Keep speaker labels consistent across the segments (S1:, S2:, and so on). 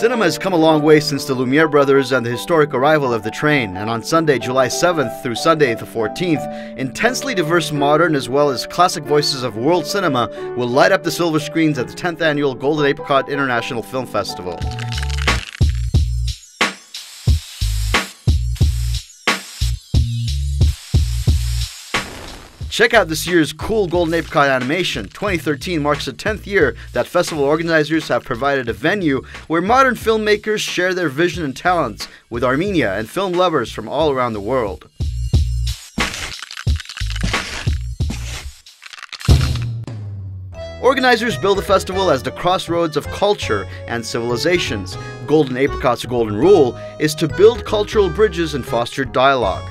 S1: Cinema has come a long way since the Lumiere brothers and the historic arrival of the train, and on Sunday, July 7th through Sunday the 14th, intensely diverse modern as well as classic voices of world cinema will light up the silver screens at the 10th annual Golden Apricot International Film Festival. Check out this year's cool Golden Apricot animation. 2013 marks the 10th year that festival organizers have provided a venue where modern filmmakers share their vision and talents with Armenia and film lovers from all around the world. Organizers bill the festival as the crossroads of culture and civilizations. Golden Apricot's golden rule is to build cultural bridges and foster dialogue.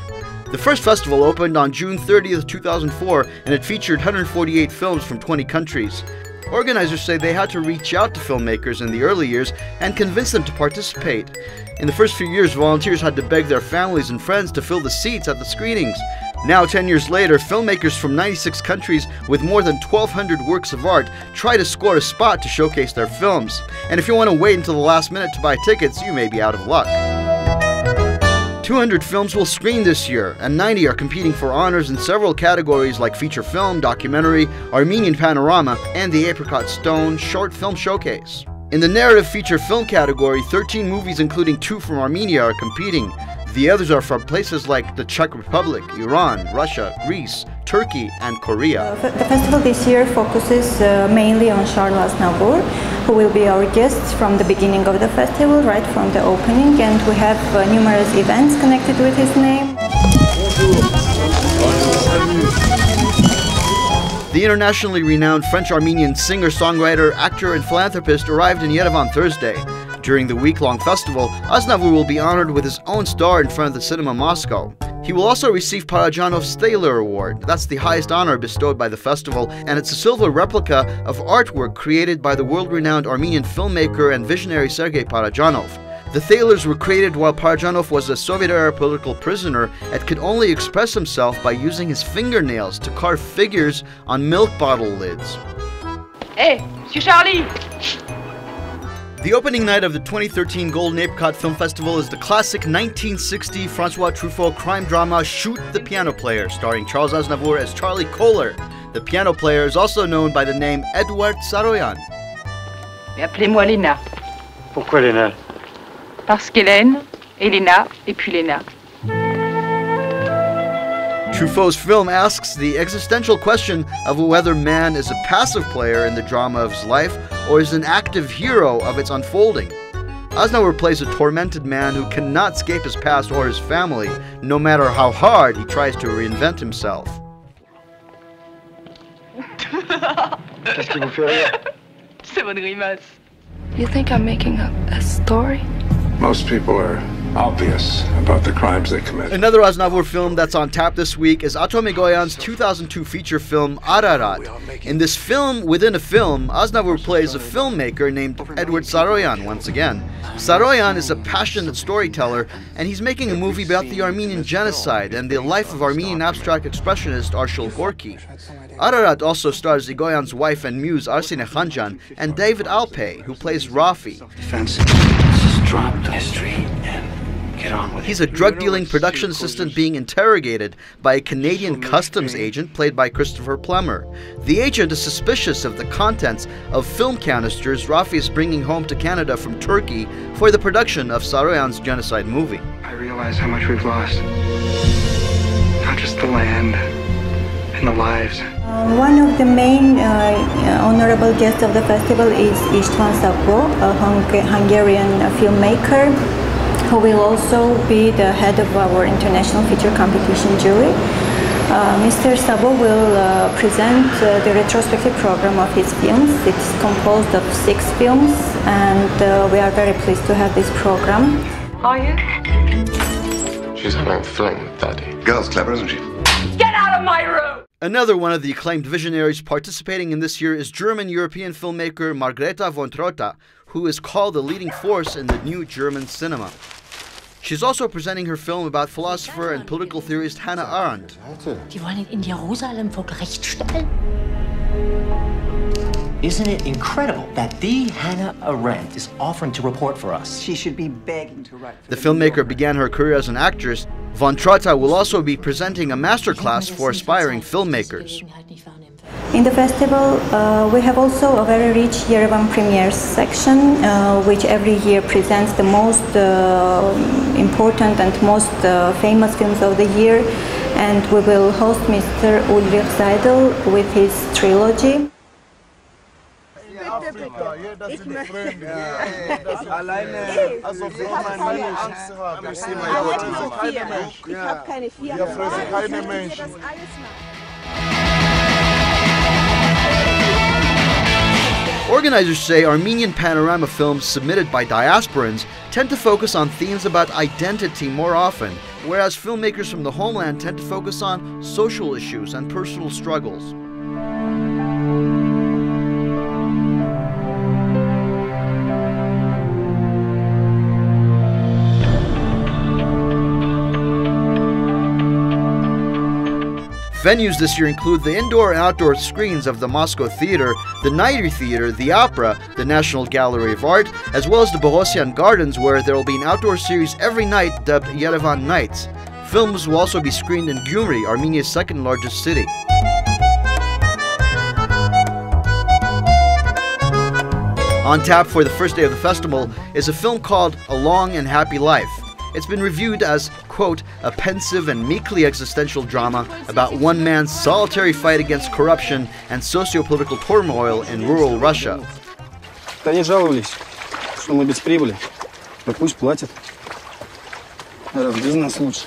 S1: The first festival opened on June 30th, 2004, and it featured 148 films from 20 countries. Organizers say they had to reach out to filmmakers in the early years and convince them to participate. In the first few years, volunteers had to beg their families and friends to fill the seats at the screenings. Now, 10 years later, filmmakers from 96 countries with more than 1,200 works of art try to score a spot to showcase their films. And if you want to wait until the last minute to buy tickets, you may be out of luck. 200 films will screen this year, and 90 are competing for honors in several categories like feature film, documentary, Armenian panorama, and the Apricot Stone Short Film Showcase. In the narrative feature film category, 13 movies including 2 from Armenia are competing. The others are from places like the Czech Republic, Iran, Russia, Greece, Turkey, and Korea.
S2: The festival this year focuses mainly on Charles Aznavour, who will be our guest from the beginning of the festival, right from the opening, and we have numerous events connected with his name.
S1: The internationally renowned French-Armenian singer, songwriter, actor, and philanthropist arrived in Yerevan Thursday. During the week-long festival, Aznavour will be honored with his own star in front of the Cinema Moscow. He will also receive Parajanov's Thaler Award. That's the highest honor bestowed by the festival, and it's a silver replica of artwork created by the world-renowned Armenian filmmaker and visionary Sergei Parajanov. The Thalers were created while Parajanov was a Soviet-era political prisoner and could only express himself by using his fingernails to carve figures on milk bottle lids.
S3: Hey, Monsieur Charlie!
S1: The opening night of the 2013 Golden Apricot Film Festival is the classic 1960 Francois Truffaut crime drama Shoot the Piano Player, starring Charles Aznavour as Charlie Kohler. The piano player is also known by the name Edward Saroyan.
S3: Appelez-moi Léna.
S4: Pourquoi Léna?
S3: Parce qu'Hélène, et Léna, et puis Léna.
S1: Truffaut's film asks the existential question of whether man is a passive player in the drama of his life or is an active hero of its unfolding. Aznavour plays a tormented man who cannot escape his past or his family, no matter how hard he tries to reinvent himself.
S4: Qu'est-ce qui vous fait rire?
S3: C'est votre grimace.
S5: You think I'm making a story?
S6: Most people are obvious about the crimes they commit.
S1: Another Aznavour film that's on tap this week is Atom Egoyan's 2002 feature film Ararat. In this film within a film, Aznavour plays a filmmaker named Edward Saroyan once again. Saroyan is a passionate storyteller, and he's making a movie about the Armenian genocide and the life of Armenian abstract expressionist Arshil Gorky. Ararat also stars Egoyan's wife and muse Arsene Khanjan and David Alpay, who plays Rafi.
S6: Drop the history and get on with it.
S1: He's a drug-dealing production assistant being interrogated by a Canadian customs agent played by Christopher Plummer. The agent is suspicious of the contents of film canisters Rafi is bringing home to Canada from Turkey for the production of Saroyan's genocide movie.
S7: I realize how much we've lost. Not just the land and the lives.
S2: One of the main honorable guests of the festival is István Szabó, a Hungarian filmmaker, who will also be the head of our international feature competition jury. Mr. Szabó will present the retrospective program of his films. It's composed of 6 films, and we are very pleased to have this program.
S3: Are you?
S6: She's having a fling with Daddy.
S7: Girl's clever, isn't she?
S3: Get out of my room!
S1: Another one of the acclaimed visionaries participating in this year is German-European filmmaker Margareta von Trotta, who is called a leading force in the new German cinema. She's also presenting her film about philosopher and political theorist Hannah Arendt.
S8: Die wollen ihn in Jerusalem vor Gericht stellen. Isn't it incredible that the Hannah Arendt is offering to report for us?
S9: She should be begging to write for
S1: The filmmaker began her career as an actress. Von Trotta will also be presenting a masterclass for aspiring filmmakers.
S2: In the festival, we have also a very rich Yerevan premieres section, which every year presents the most important and most famous films of the year. And we will host Mr. Ulrich Seidel with his trilogy.
S10: Afrika, jeder ist ein Freund. Alleine, also wir haben keine Angst zu haben. Ich sehe mein Gott, wir sind keine Menschen. Ich habe keine Vier. Wir fressen keine Menschen.
S1: Organizers say Armenian panorama films submitted by diasporans tend to focus on themes about identity more often, whereas filmmakers from the homeland tend to focus on social issues and personal struggles. Venues this year include the indoor and outdoor screens of the Moscow Theater, the Nairi Theater, the Opera, the National Gallery of Art, as well as the Bohosian Gardens, where there will be an outdoor series every night dubbed Yerevan Nights. Films will also be screened in Gyumri, Armenia's second largest city. On tap for the first day of the festival is a film called A Long and Happy Life. It's been reviewed as, quote, a pensive and meekly existential drama about one man's solitary fight against corruption and socio-political turmoil in rural Russia.
S11: Они жаловались, что мы без прибыли. Да пусть платят. Без нас лучше.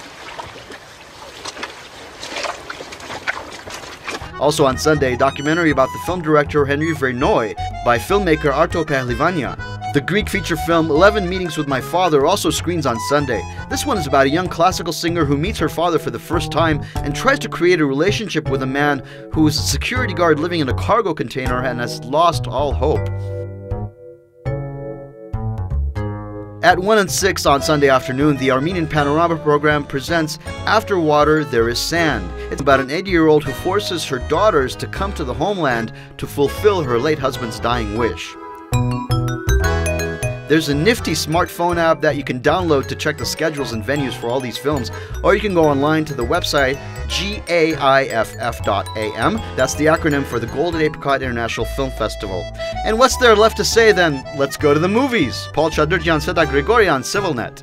S1: Also on Sunday, a documentary about the film director Henry Verneuil by filmmaker Arto Perlivania. The Greek feature film 11 Meetings with My Father also screens on Sunday. This one is about a young classical singer who meets her father for the first time and tries to create a relationship with a man who is a security guard living in a cargo container and has lost all hope. At 1 and 6 on Sunday afternoon, the Armenian Panorama program presents After Water, There is Sand. It's about an 80-year-old who forces her daughters to come to the homeland to fulfill her late husband's dying wish. There's a nifty smartphone app that you can download to check the schedules and venues for all these films, or you can go online to the website gaiff.am. That's the acronym for the Golden Apricot International Film Festival. And what's there left to say then? Let's go to the movies. Paul Chadurjan, Seda Gregorian, CivilNet.